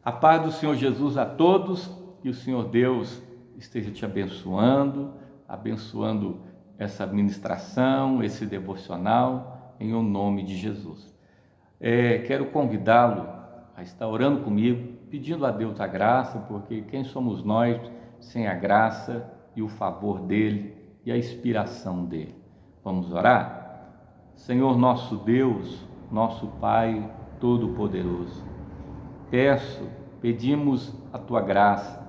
A paz do Senhor Jesus a todos, que o Senhor Deus esteja te abençoando essa ministração, esse devocional, em o nome de Jesus. Quero convidá-lo a estar orando comigo, pedindo a Deus a graça, porque quem somos nós sem a graça e o favor dEle e a inspiração dEle? Vamos orar? Senhor nosso Deus, nosso Pai Todo-Poderoso, pedimos a Tua graça,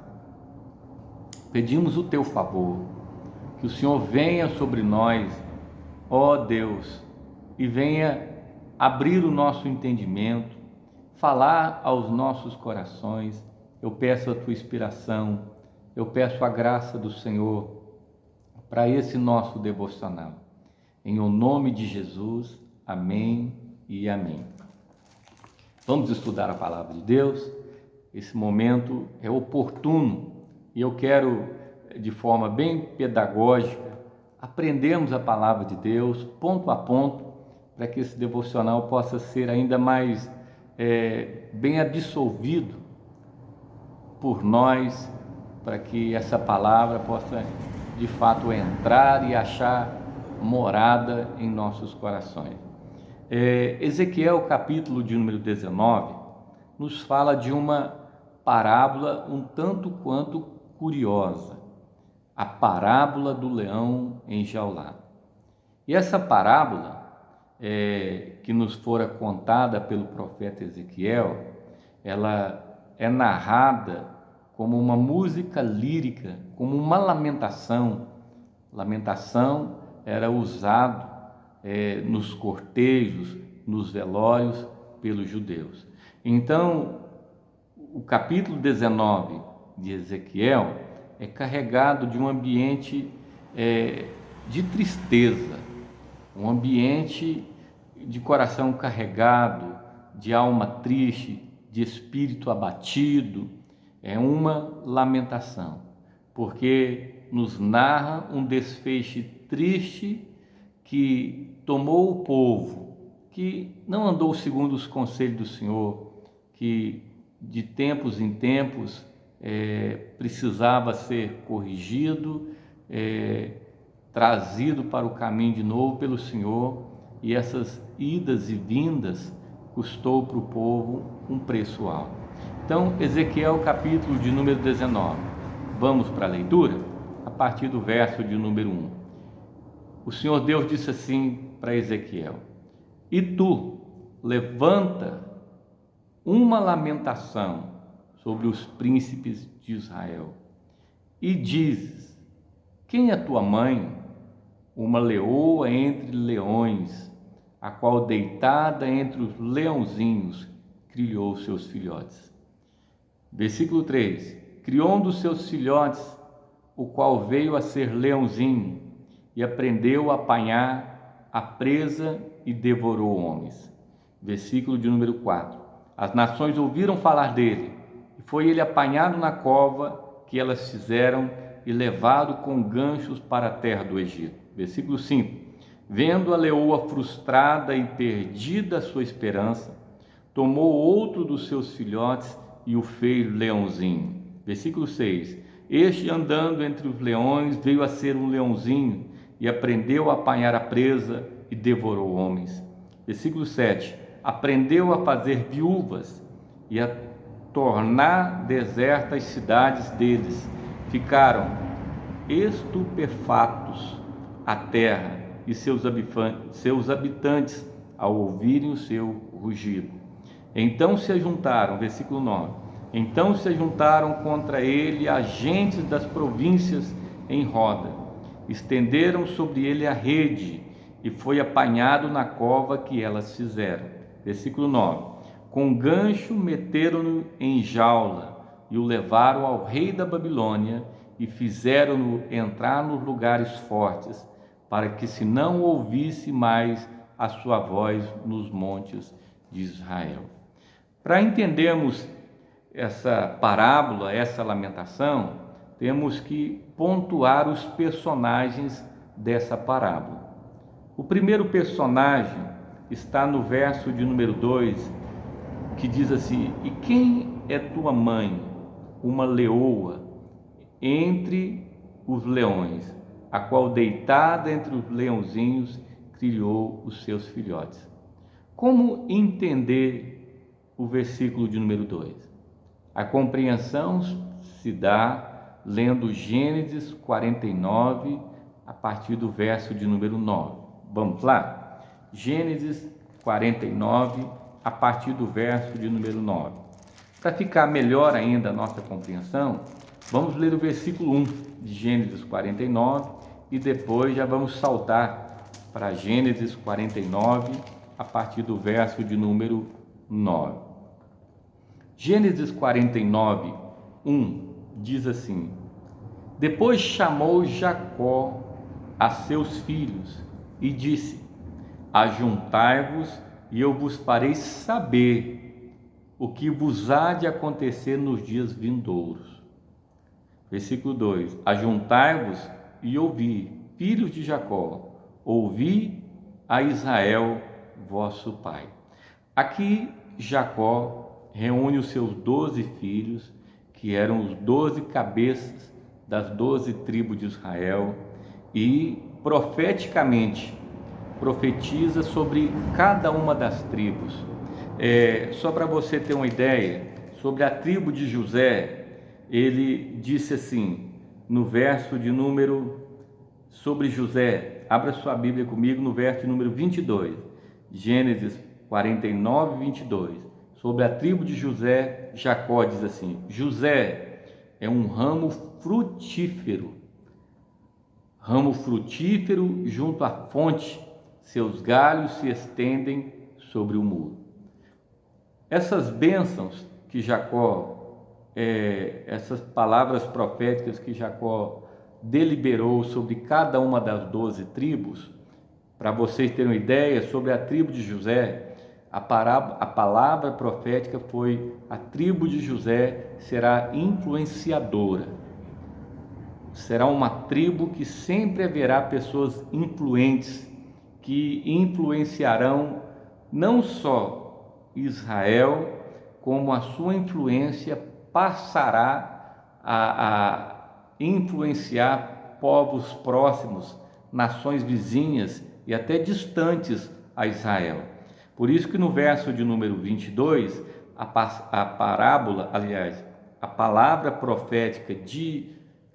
pedimos o Teu favor, que o Senhor venha sobre nós, ó Deus, e venha abrir o nosso entendimento, falar aos nossos corações. Eu peço a Tua inspiração, eu peço a graça do Senhor para esse nosso devocional. Em o nome de Jesus, amém e amém. Vamos estudar a palavra de Deus. Esse momento é oportuno e eu quero, de forma bem pedagógica, aprendermos a palavra de Deus ponto a ponto, para que esse devocional possa ser ainda mais bem absolvido por nós, para que essa palavra possa de fato entrar e achar morada em nossos corações. Ezequiel, capítulo de número 19, nos fala de uma parábola um tanto quanto curiosa, a parábola do leão enjaulado. E essa parábola, que nos fora contada pelo profeta Ezequiel, ela é narrada como uma música lírica, como uma lamentação. Lamentação era usado nos cortejos, nos velórios pelos judeus. Então, o capítulo 19 de Ezequiel é carregado de um ambiente de tristeza, um ambiente de coração carregado, de alma triste, de espírito abatido. É uma lamentação, porque nos narra um desfecho triste que tomou o povo, que não andou segundo os conselhos do Senhor, que de tempos em tempos precisava ser corrigido, trazido para o caminho de novo pelo Senhor, e essas idas e vindas custou para o povo um preço alto. Então, Ezequiel, capítulo de número 19, vamos para a leitura? A partir do verso de número 1. O Senhor Deus disse assim para Ezequiel: E tu, levanta uma lamentação sobre os príncipes de Israel, e dizes: quem é tua mãe? Uma leoa entre leões, a qual deitada entre os leãozinhos criou seus filhotes. Versículo 3: criou um dos seus filhotes, o qual veio a ser leãozinho, e aprendeu a apanhar a presa e devorou homens. Versículo de número 4: as nações ouviram falar dele, e foi ele apanhado na cova que elas fizeram e levado com ganchos para a terra do Egito. Versículo 5: vendo a leoa frustrada e perdida a sua esperança, tomou outro dos seus filhotes e o fez leãozinho. Versículo 6: este, andando entre os leões, veio a ser um leãozinho e aprendeu a apanhar a presa e devorou homens. Versículo 7: aprendeu a fazer viúvas e a tornar desertas as cidades deles. Ficaram estupefatos a terra e seus habitantes ao ouvirem o seu rugido. Então se ajuntaram, versículo 9, então se ajuntaram contra ele agentes das províncias em roda, estenderam sobre ele a rede, e foi apanhado na cova que elas fizeram. Versículo 9: com gancho meteram-no em jaula e o levaram ao rei da Babilônia e fizeram-no entrar nos lugares fortes, para que se não ouvisse mais a sua voz nos montes de Israel. Para entendermos essa parábola, essa lamentação, temos que pontuar os personagens dessa parábola. O primeiro personagem está no verso de número 2, que diz assim: e quem é tua mãe, uma leoa entre os leões, a qual deitada entre os leãozinhos criou os seus filhotes. Como entender o versículo de número 2? A compreensão se dá lendo Gênesis 49, a partir do verso de número 9. Vamos lá? Gênesis 49, a partir do verso de número 9. Para ficar melhor ainda a nossa compreensão, vamos ler o versículo 1 de Gênesis 49 e depois já vamos saltar para Gênesis 49, a partir do verso de número 9. Gênesis 49, 1 diz assim: Depois chamou Jacó a seus filhos e disse: Ajuntai-vos e eu vos farei saber o que vos há de acontecer nos dias vindouros. Versículo 2: Ajuntai-vos e ouvi, filhos de Jacó, ouvi a Israel, vosso pai. Aqui Jacó reúne os seus 12 filhos, que eram os 12 cabeças das 12 tribos de Israel, e profeticamente profetiza sobre cada uma das tribos. Só para você ter uma ideia, sobre a tribo de José, ele disse assim, no verso de número, sobre José, abra sua Bíblia comigo no verso de número 22, Gênesis 49, 22, sobre a tribo de José, Jacó diz assim: José é um ramo frutífero junto à fonte, seus galhos se estendem sobre o muro. Essas bênçãos que Jacó, essas palavras proféticas que Jacó deliberou sobre cada uma das 12 tribos, para vocês terem uma ideia, sobre a tribo de José, a palavra profética foi: a tribo de José será influenciadora. Será uma tribo que sempre haverá pessoas influentes, que influenciarão não só Israel, como a sua influência passará a influenciar povos próximos, nações vizinhas e até distantes a Israel. Por isso que no verso de número 22, a parábola, aliás, a palavra profética de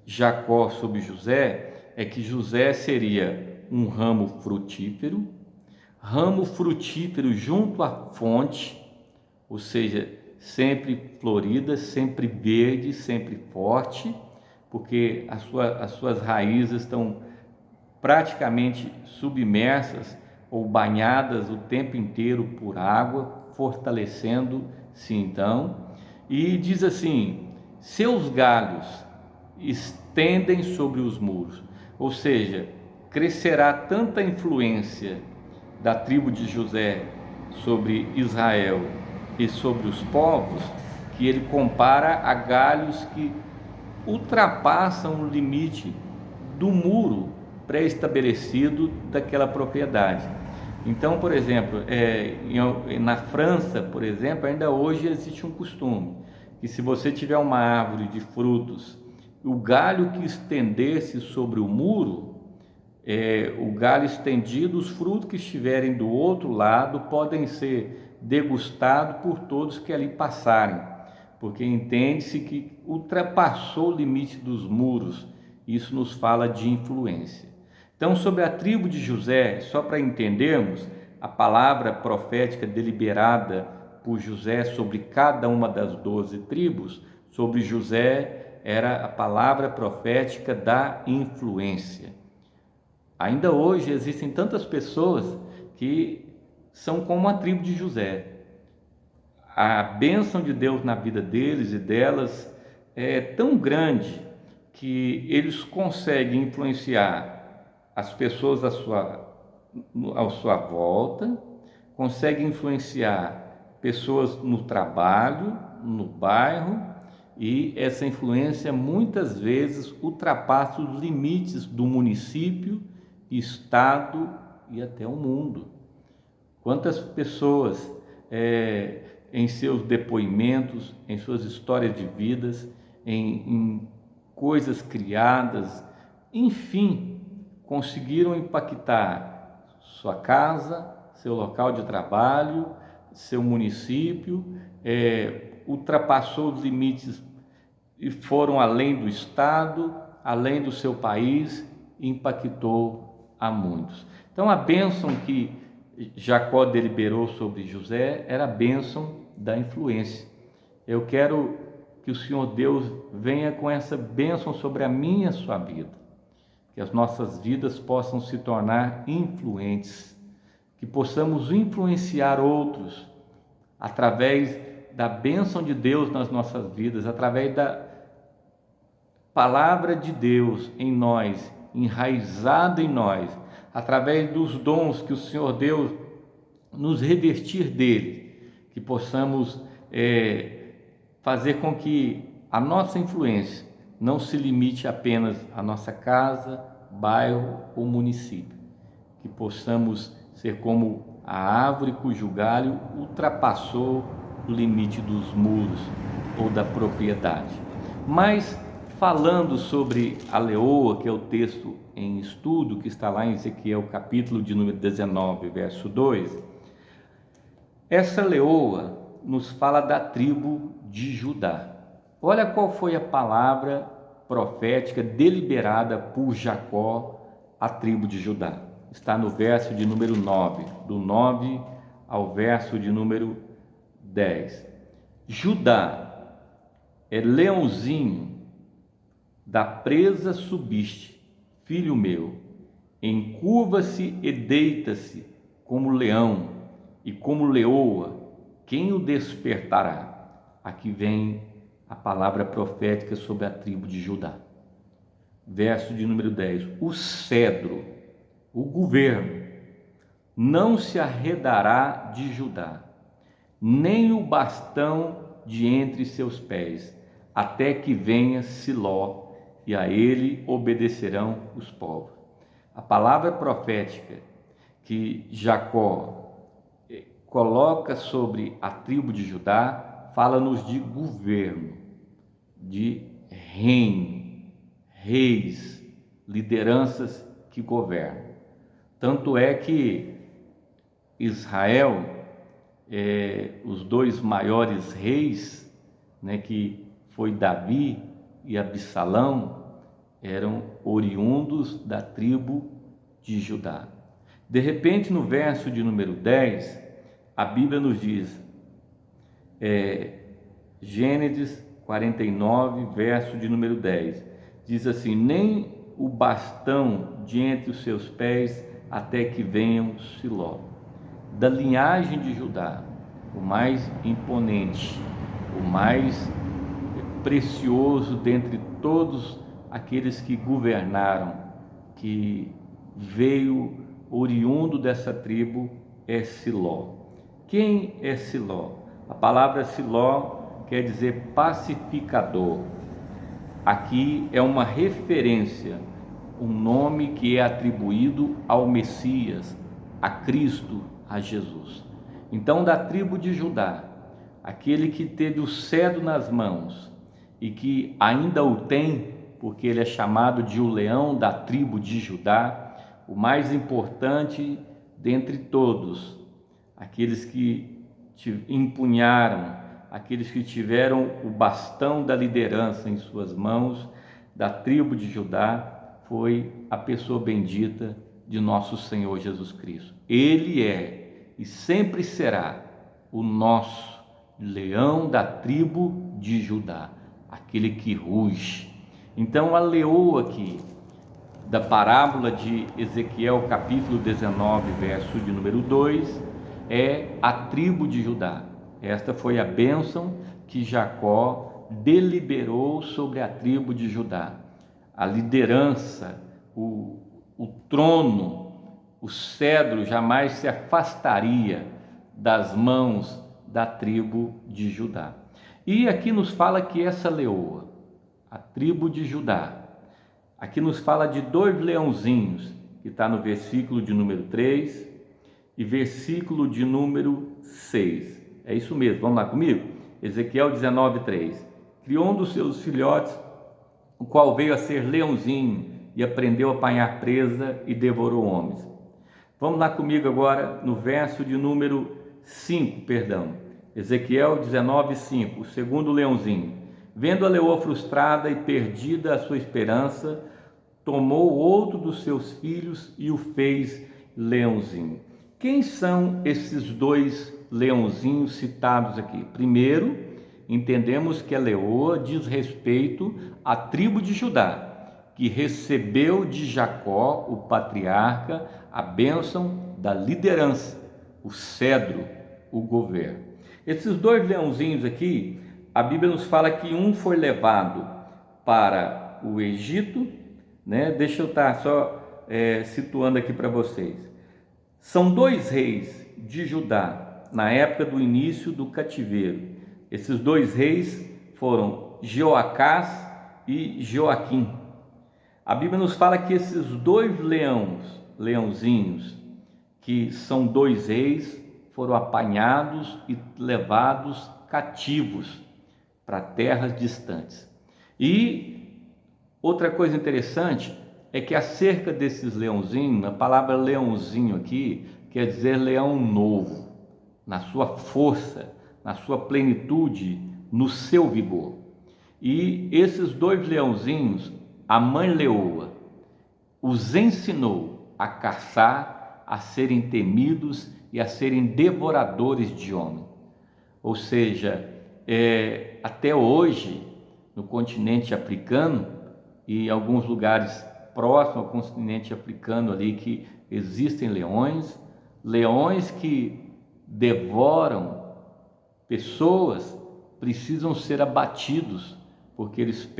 Jacó sobre José é que José seria um ramo frutífero junto à fonte, ou seja, sempre florida, sempre verde, sempre forte, porque as suas raízes estão praticamente submersas ou banhadas o tempo inteiro por água, fortalecendo-se então. E diz assim: seus galhos estendem sobre os muros, ou seja, crescerá tanta influência da tribo de José sobre Israel e sobre os povos, que ele compara a galhos que ultrapassam o limite do muro pré-estabelecido daquela propriedade. Então, por exemplo, na França, por exemplo, ainda hoje existe um costume que, se você tiver uma árvore de frutos, o galho que estendesse sobre o muro, o galho estendido, os frutos que estiverem do outro lado podem ser degustados por todos que ali passarem, porque entende-se que ultrapassou o limite dos muros. Isso nos fala de influência. Então, sobre a tribo de José, só para entendermos, a palavra profética deliberada por José sobre cada uma das 12 tribos, sobre José era a palavra profética da influência. Ainda hoje existem tantas pessoas que são como a tribo de José. A bênção de Deus na vida deles e delas é tão grande que eles conseguem influenciar as pessoas à sua volta, conseguem influenciar pessoas no trabalho, no bairro, e essa influência muitas vezes ultrapassa os limites do município, estado e até o mundo. Quantas pessoas em seus depoimentos, em suas histórias de vidas, em coisas criadas, enfim, conseguiram impactar sua casa, seu local de trabalho, seu município, ultrapassou os limites e foram além do estado, além do seu país, e impactou a muitos. Então a bênção que Jacó deliberou sobre José era a bênção da influência. Eu quero que o Senhor Deus venha com essa bênção sobre a minha e a sua vida, que as nossas vidas possam se tornar influentes, que possamos influenciar outros através da bênção de Deus nas nossas vidas, através da palavra de Deus em nós, enraizada em nós, através dos dons que o Senhor Deus nos revestir dele, que possamos fazer com que a nossa influência não se limite apenas à nossa casa, bairro ou município, que possamos ser como a árvore cujo galho ultrapassou o limite dos muros ou da propriedade. Mas falando sobre a leoa, que é o texto em estudo, que está lá em Ezequiel capítulo de número 19, verso 2, essa leoa nos fala da tribo de Judá. Olha qual foi a palavra profética deliberada por Jacó à tribo de Judá. Está no verso de número 9, do 9 ao verso de número 10. Judá é leãozinho, da presa subiste, filho meu, encurva-se e deita-se como leão e como leoa, quem o despertará? Aqui vem a palavra profética sobre a tribo de Judá. Verso de número 10. O cedro, o governo, não se arredará de Judá, nem o bastão de entre seus pés, até que venha Siló, e a ele obedecerão os povos. A palavra profética que Jacó coloca sobre a tribo de Judá fala-nos de governo, de reino, reis, lideranças que governam. Tanto é que Israel, os dois maiores reis, que foi Davi e Absalão, eram oriundos da tribo de Judá. De repente, no verso de número 10, a Bíblia nos diz, Gênesis 49, verso de número 10, diz assim: nem o bastão de entre os seus pés, até que venham Siló. Da linhagem de Judá, o mais imponente, o mais precioso dentre todos aqueles que governaram, que veio oriundo dessa tribo, é Siló. Quem é Siló? A palavra Siló quer dizer pacificador. Aqui é uma referência, um nome que é atribuído ao Messias, a Cristo, a Jesus. Então, da tribo de Judá, aquele que teve o cetro nas mãos e que ainda o tem, porque ele é chamado de o leão da tribo de Judá, o mais importante dentre todos, aqueles que empunharam, aqueles que tiveram o bastão da liderança em suas mãos, da tribo de Judá, foi a pessoa bendita de nosso Senhor Jesus Cristo. Ele é e sempre será o nosso leão da tribo de Judá, aquele que ruge. Então a leoa aqui da parábola de Ezequiel capítulo 19, verso de número 2, é a tribo de Judá. Esta foi a bênção que Jacó deliberou sobre a tribo de Judá. A liderança, o trono, o cedro jamais se afastaria das mãos da tribo de Judá. E aqui nos fala que essa leoa, a tribo de Judá, aqui nos fala de dois leãozinhos, que está no versículo de número 3 e versículo de número 6. É isso mesmo, vamos lá comigo? Ezequiel 19:3. Criou um dos seus filhotes, o qual veio a ser leãozinho e aprendeu a apanhar presa e devorou homens. Vamos lá comigo agora no verso de número 5, perdão. Ezequiel 19:5, o segundo leãozinho. Vendo a leoa frustrada e perdida a sua esperança, tomou outro dos seus filhos e o fez leãozinho. Quem são esses dois leãozinhos citados aqui? Primeiro, entendemos que a leoa diz respeito à tribo de Judá, que recebeu de Jacó, o patriarca, a bênção da liderança, o cedro, o governo. Esses dois leãozinhos aqui, a Bíblia nos fala que um foi levado para o Egito, né? Deixa eu estar só situando aqui para vocês. São dois reis de Judá na época do início do cativeiro. Esses dois reis foram Jeoacás e Joaquim. A Bíblia nos fala que esses dois leãozinhos, que são dois reis, foram apanhados e levados cativos para terras distantes. E outra coisa interessante é que acerca desses leãozinhos, a palavra leãozinho aqui quer dizer leão novo, na sua força, na sua plenitude, no seu vigor. E esses dois leãozinhos, a mãe leoa os ensinou a caçar, a serem temidos e a serem devoradores de homem. Ou seja, até hoje, no continente africano e em alguns lugares próximos ao continente africano ali, que existem leões que devoram pessoas, precisam ser abatidos, porque eles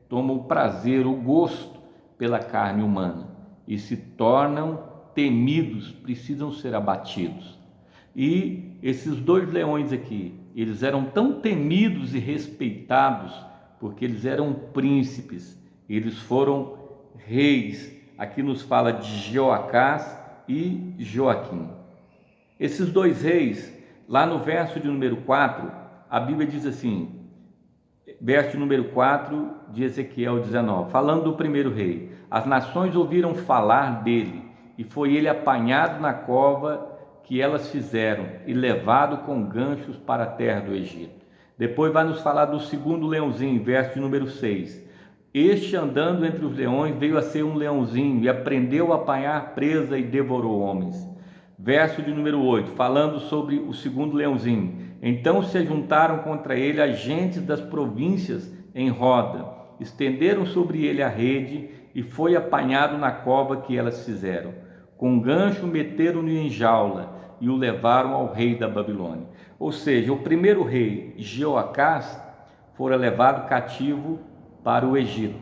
tomam o prazer, o gosto pela carne humana e se tornam temidos, precisam ser abatidos. E esses dois leões aqui, eles eram tão temidos e respeitados porque eles eram príncipes, eles foram reis. Aqui nos fala de Jeoacás e Joaquim. Esses dois reis, lá no verso de número 4, a Bíblia diz assim, verso número 4 de Ezequiel 19, falando do primeiro rei: as nações ouviram falar dele, e foi ele apanhado na cova que elas fizeram e levado com ganchos para a terra do Egito. Depois vai nos falar do segundo leãozinho, verso de número 6. Este, andando entre os leões, veio a ser um leãozinho e aprendeu a apanhar presa e devorou homens. Verso de número 8, falando sobre o segundo leãozinho. Então se juntaram contra ele as gentes das províncias em roda, estenderam sobre ele a rede e foi apanhado na cova que elas fizeram. Com gancho meteram-no em jaula e o levaram ao rei da Babilônia. Ou seja, o primeiro rei, Jeoacás, fora levado cativo para o Egito.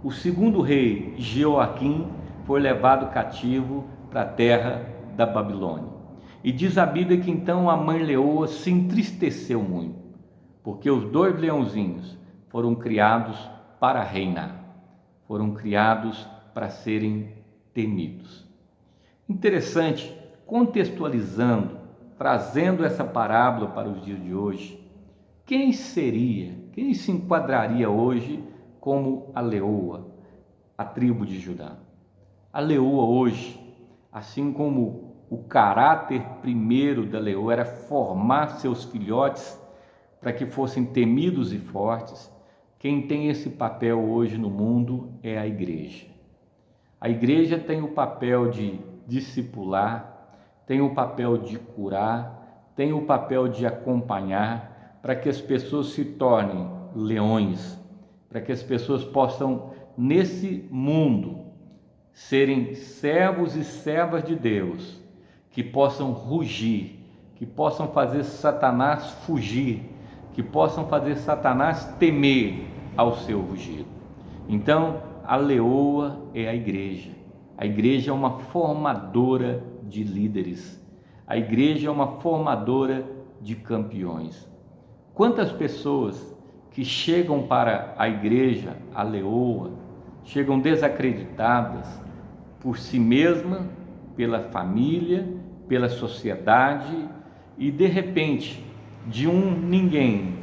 O segundo rei, Joaquim, foi levado cativo para a terra da Babilônia. E diz a Bíblia que então a mãe leoa se entristeceu muito, porque os dois leãozinhos foram criados para reinar, foram criados para serem temidos. Interessante, contextualizando, trazendo essa parábola para os dias de hoje, quem se enquadraria hoje como a leoa, a tribo de Judá? A leoa hoje, assim como o caráter primeiro da leoa era formar seus filhotes para que fossem temidos e fortes, quem tem esse papel hoje no mundo é a igreja. A igreja tem o papel de discipular, tem o papel de curar, tem o papel de acompanhar, para que as pessoas se tornem leões, para que as pessoas possam, nesse mundo, serem servos e servas de Deus, que possam rugir, que possam fazer Satanás fugir, que possam fazer Satanás temer ao seu rugido. Então, a leoa é a igreja. A igreja é uma formadora de líderes. A igreja é uma formadora de campeões. Quantas pessoas que chegam para a igreja, a leoa, chegam desacreditadas por si mesma, pela família, pela sociedade e de repente, de um ninguém,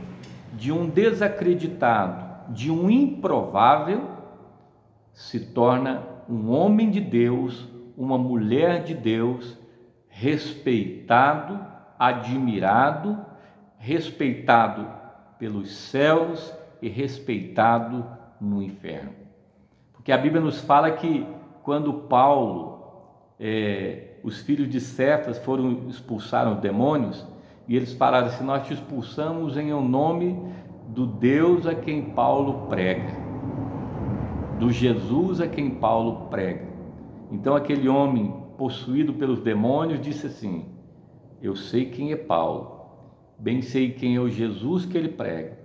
de um desacreditado, de um improvável, se torna um homem de Deus, uma mulher de Deus, respeitado, admirado, respeitado pelos céus e respeitado no inferno. Porque a Bíblia nos fala que quando Paulo, os filhos de Cefas expulsaram os demônios, e eles falaram assim: nós te expulsamos em nome do Deus a quem Paulo prega, do Jesus a quem Paulo prega. Então aquele homem possuído pelos demônios disse assim: eu sei quem é Paulo, bem sei quem é o Jesus que ele prega,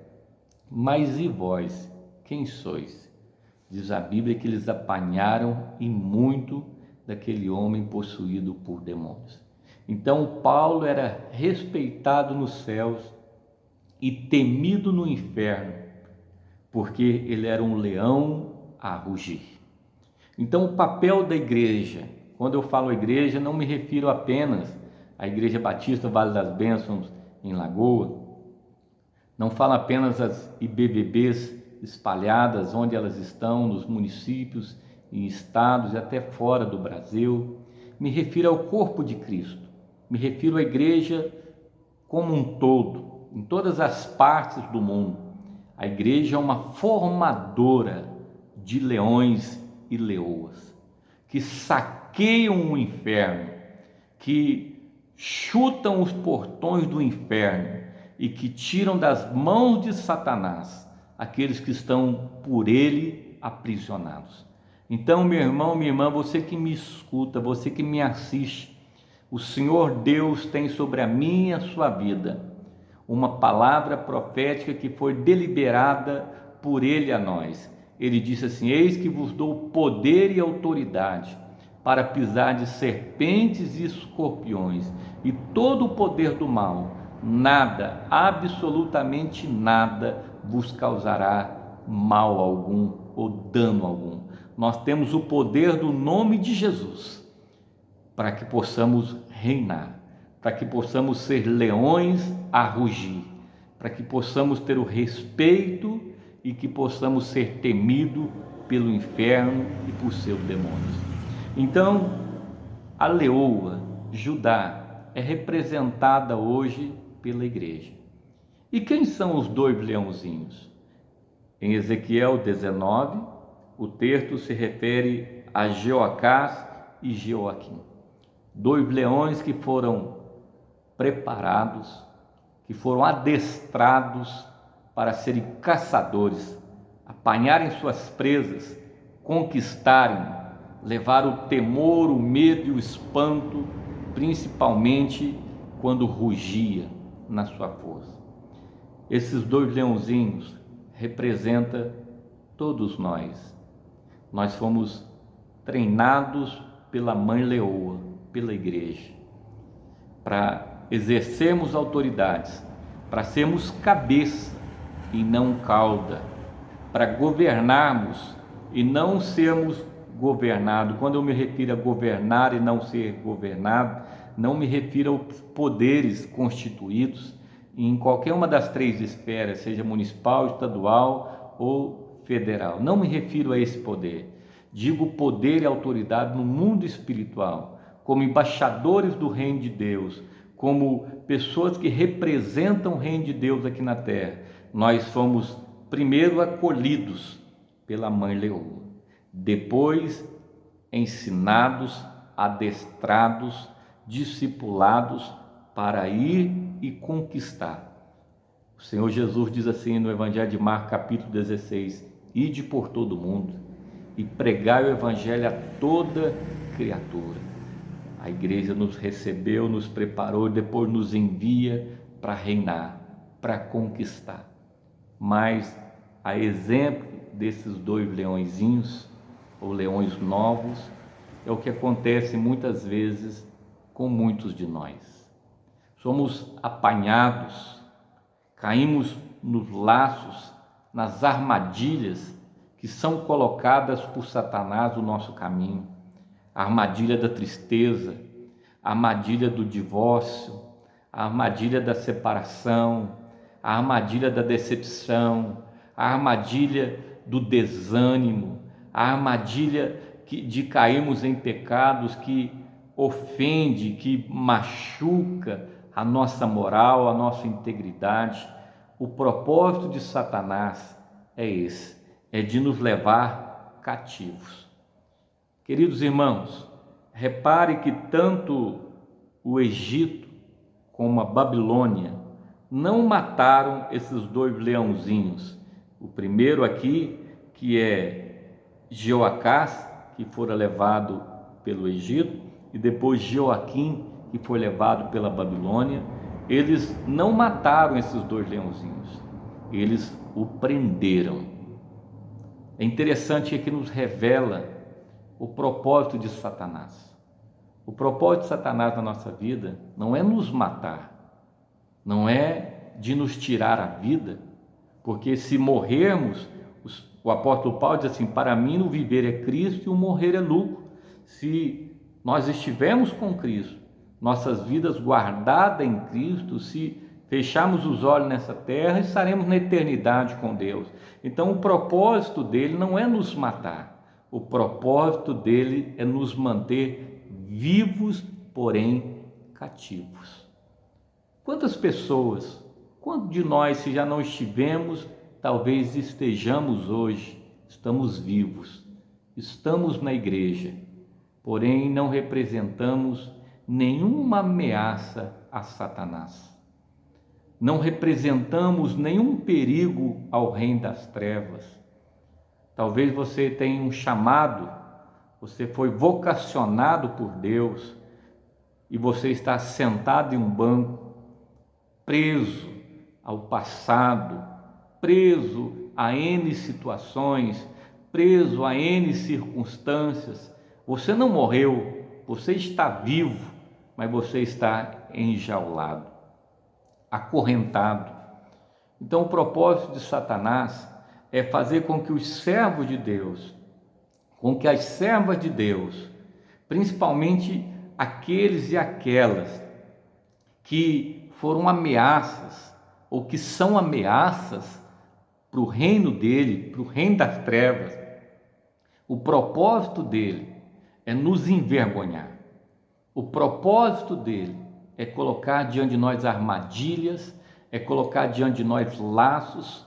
mas e vós, quem sois? Diz a Bíblia que eles apanharam e muito daquele homem possuído por demônios. Então Paulo era respeitado nos céus e temido no inferno, porque ele era um leão a rugir. Então o papel da igreja, quando eu falo igreja, não me refiro apenas à Igreja Batista Vale das Bênçãos em Lagoa, não falo apenas as IBBBs espalhadas onde elas estão, nos municípios e estados e até fora do Brasil. Me refiro ao corpo de Cristo, me refiro à igreja como um todo, em todas as partes do mundo. A igreja é uma formadora de leões e leoas, que saqueiam o inferno, que chutam os portões do inferno e que tiram das mãos de Satanás aqueles que estão por ele aprisionados. Então, meu irmão, minha irmã, você que me escuta, você que me assiste, o Senhor Deus tem sobre a minha e a sua vida uma palavra profética que foi deliberada por ele a nós. Ele disse assim: eis que vos dou poder e autoridade para pisar de serpentes e escorpiões e todo o poder do mal, nada, absolutamente nada vos causará mal algum ou dano algum. Nós temos o poder do nome de Jesus para que possamos reinar, para que possamos ser leões a rugir, para que possamos ter o respeito e que possamos ser temidos pelo inferno e por seus demônios. Então, a leoa, Judá, é representada hoje pela igreja. E quem são os dois leãozinhos? Em Ezequiel 19, o texto se refere a Jeoacás e Jeoaquim, dois leões que foram preparados, que foram adestrados para serem caçadores, apanharem suas presas, conquistarem, levar o temor, o medo e o espanto, principalmente quando rugia na sua força. Esses dois leãozinhos representam todos nós. Nós fomos treinados pela mãe leoa, pela igreja, para exercermos autoridades, para sermos cabeça e não cauda, para governarmos e não sermos governados. Quando eu me refiro a governar e não ser governado, não me refiro aos poderes constituídos em qualquer uma das três esferas, seja municipal, estadual ou federal. Não me refiro a esse poder. Digo poder e autoridade no mundo espiritual, como embaixadores do reino de Deus, como pessoas que representam o reino de Deus aqui na terra. Nós fomos primeiro acolhidos pela mãe leoa, depois ensinados, adestrados, discipulados para ir e conquistar. O Senhor Jesus diz assim no Evangelho de Marcos, capítulo 16: ide por todo o mundo e pregai o Evangelho a toda criatura. A igreja nos recebeu, nos preparou e depois nos envia para reinar, para conquistar. Mas, a exemplo desses dois leõezinhos, ou leões novos, é o que acontece muitas vezes com muitos de nós. Somos apanhados, caímos nos laços, nas armadilhas que são colocadas por Satanás no nosso caminho. A armadilha da tristeza, a armadilha do divórcio, a armadilha da separação, a armadilha da decepção, a armadilha do desânimo, a armadilha de cairmos em pecados que ofende, que machuca a nossa moral, a nossa integridade. O propósito de Satanás é esse, é de nos levar cativos. Queridos irmãos, repare que tanto o Egito como a Babilônia não mataram esses dois leãozinhos. O primeiro aqui, que é Jeoacás, que fora levado pelo Egito, e depois Jeoaquim, que foi levado pela Babilônia. Eles não mataram esses dois leãozinhos, eles o prenderam. É interessante que nos revela o propósito de Satanás. O propósito de Satanás na nossa vida não é nos matar, não é de nos tirar a vida, porque se morrermos, o apóstolo Paulo diz assim: para mim o viver é Cristo e o morrer é lucro. Se nós estivermos com Cristo, nossas vidas guardadas em Cristo, se fecharmos os olhos nessa terra, estaremos na eternidade com Deus. Então o propósito dele não é nos matar, o propósito dele é nos manter vivos, porém cativos. Quantas pessoas, quantos de nós, se já não estivemos, talvez estejamos hoje, estamos vivos, estamos na igreja, porém não representamos nenhuma ameaça a Satanás. Não representamos nenhum perigo ao reino das trevas. Talvez você tenha um chamado, você foi vocacionado por Deus e você está sentado em um banco, preso ao passado, preso a N situações, preso a N circunstâncias. Você não morreu, você está vivo, mas você está enjaulado, acorrentado. Então o propósito de Satanás é fazer com que os servos de Deus, com que as servas de Deus, principalmente aqueles e aquelas que foram ameaças ou que são ameaças para o reino dele, para o reino das trevas, o propósito dele é nos envergonhar. O propósito dele é colocar diante de nós armadilhas, é colocar diante de nós laços,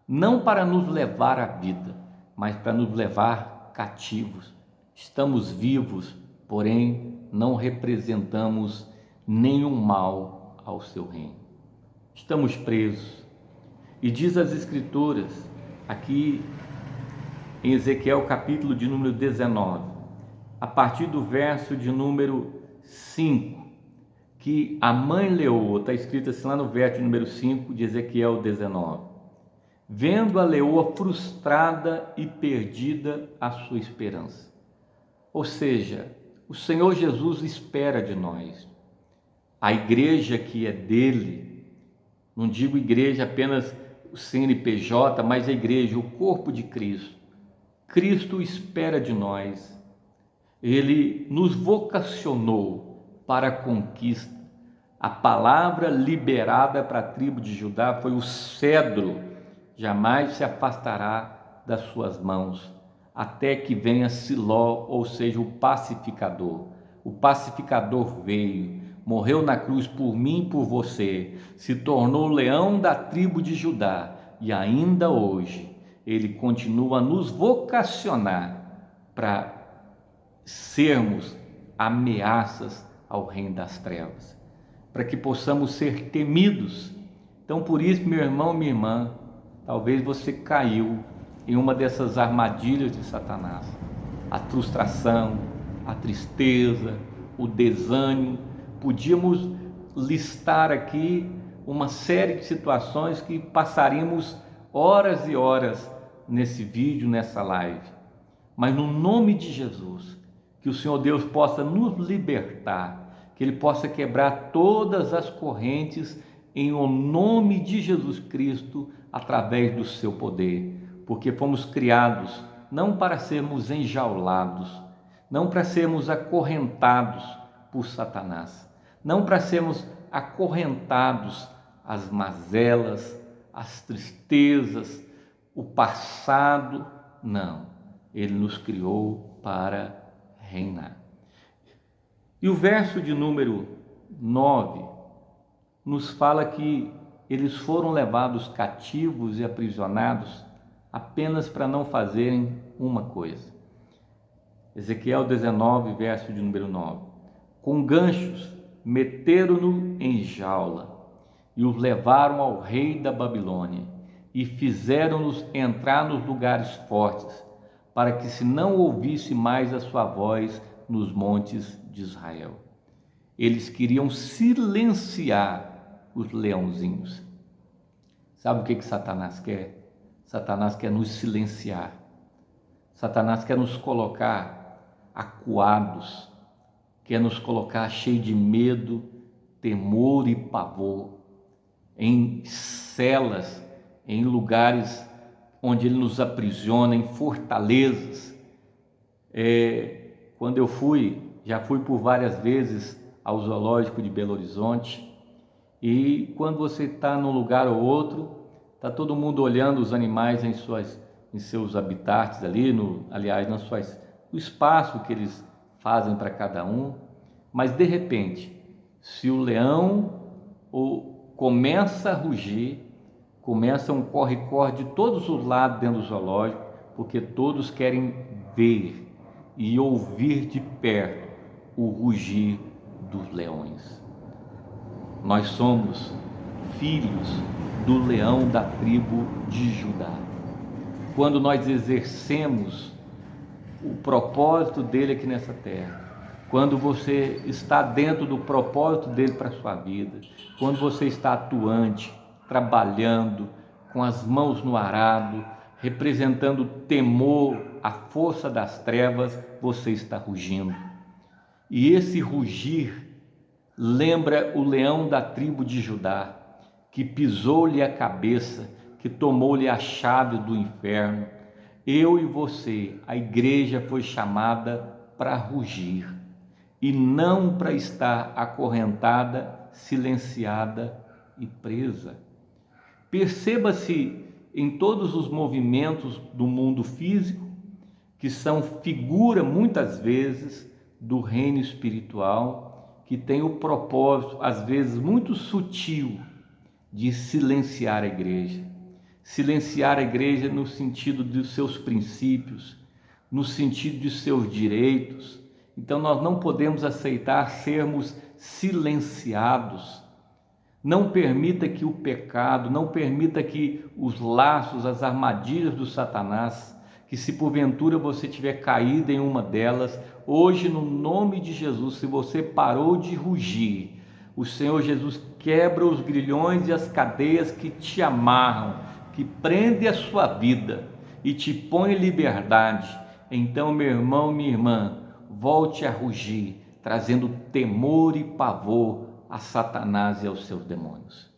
não para nos levar à vida, mas para nos levar cativos. Estamos vivos, porém não representamos nenhum mal ao seu reino. Estamos presos. E diz as Escrituras, aqui em Ezequiel capítulo de número 19, a partir do verso de número 5, que a mãe leoa, está escrito assim lá no verso número 5 de Ezequiel 19, vendo a leoa frustrada e perdida a sua esperança. Ou seja, o Senhor Jesus espera de nós. A igreja que é dele, não digo igreja apenas o CNPJ, mas a igreja, o corpo de Cristo. Cristo espera de nós. Ele nos vocacionou para a conquista. A palavra liberada para a tribo de Judá foi o cedro, jamais se afastará das suas mãos, até que venha Siló, ou seja, o pacificador. O pacificador veio, morreu na cruz por mim e por você, se tornou leão da tribo de Judá e ainda hoje ele continua a nos vocacionar para sermos ameaças ao reino das trevas, para que possamos ser temidos. Então, por isso, meu irmão, minha irmã, talvez você caiu em uma dessas armadilhas de Satanás. A frustração, a tristeza, o desânimo. Podíamos listar aqui uma série de situações que passaríamos horas e horas nesse vídeo, nessa live. Mas no nome de Jesus, que o Senhor Deus possa nos libertar, que Ele possa quebrar todas as correntes em o nome de Jesus Cristo, através do seu poder, porque fomos criados não para sermos enjaulados, não para sermos acorrentados por Satanás, não para sermos acorrentados às mazelas, às tristezas, o passado. Não, Ele nos criou para reinar. E o verso de número 9 nos fala que eles foram levados cativos e aprisionados apenas para não fazerem uma coisa. Ezequiel 19, verso de número 9. Com ganchos meteram-no em jaula e os levaram ao rei da Babilônia e fizeram-nos entrar nos lugares fortes, para que se não ouvisse mais a sua voz nos montes de Israel. Eles queriam silenciar os leãozinhos. Sabe o que Satanás quer? Satanás quer nos silenciar. Satanás quer nos colocar acuados, quer nos colocar cheio de medo, temor e pavor, em celas, em lugares onde ele nos aprisiona, em fortalezas. Quando eu já fui por várias vezes ao zoológico de Belo Horizonte, e quando você está num lugar ou outro, está todo mundo olhando os animais em seus habitats ali, o espaço que eles fazem para cada um, mas de repente, se o leão começa a rugir, começa um corre-corre de todos os lados dentro do zoológico, porque todos querem ver e ouvir de perto o rugir dos leões. Nós somos filhos do leão da tribo de Judá. Quando nós exercemos o propósito dele aqui nessa terra, quando você está dentro do propósito dele para a sua vida, quando você está atuante, trabalhando, com as mãos no arado, representando o temor, a força das trevas, você está rugindo. E esse rugir lembra o leão da tribo de Judá, que pisou-lhe a cabeça, que tomou-lhe a chave do inferno. Eu e você, a igreja, foi chamada para rugir e não para estar acorrentada, silenciada e presa. Perceba-se em todos os movimentos do mundo físico, que são figura muitas vezes do reino espiritual, que tem o propósito, às vezes muito sutil, de silenciar a igreja. Silenciar a igreja no sentido dos seus princípios, no sentido de seus direitos. Então nós não podemos aceitar sermos silenciados. Não permita que o pecado, não permita que os laços, as armadilhas do Satanás, que se porventura você tiver caído em uma delas, hoje no nome de Jesus, se você parou de rugir, o Senhor Jesus quebra os grilhões e as cadeias que te amarram, que prende a sua vida e te põe em liberdade. Então, meu irmão, minha irmã, volte a rugir, trazendo temor e pavor a Satanás e aos seus demônios.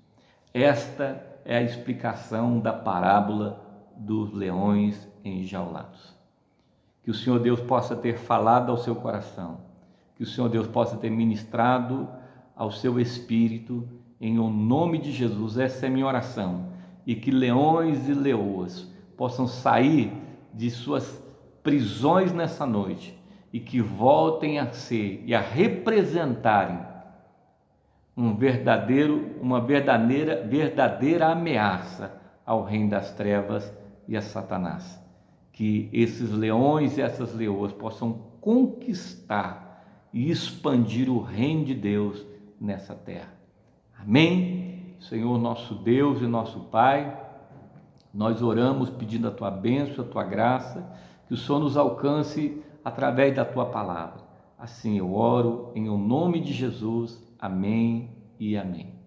Esta é a explicação da parábola dos leões enjaulados. Que o Senhor Deus possa ter falado ao seu coração, que o Senhor Deus possa ter ministrado ao seu espírito, em o nome de Jesus. Essa é a minha oração, e que leões e leoas possam sair de suas prisões nessa noite e que voltem a ser e a representarem uma verdadeira ameaça ao reino das trevas e a Satanás. Que esses leões e essas leoas possam conquistar e expandir o reino de Deus nessa terra. Amém? Senhor nosso Deus e nosso Pai, nós oramos pedindo a Tua bênção, a Tua graça, que o Senhor nos alcance através da Tua palavra. Assim eu oro em o nome de Jesus. Amém e amém.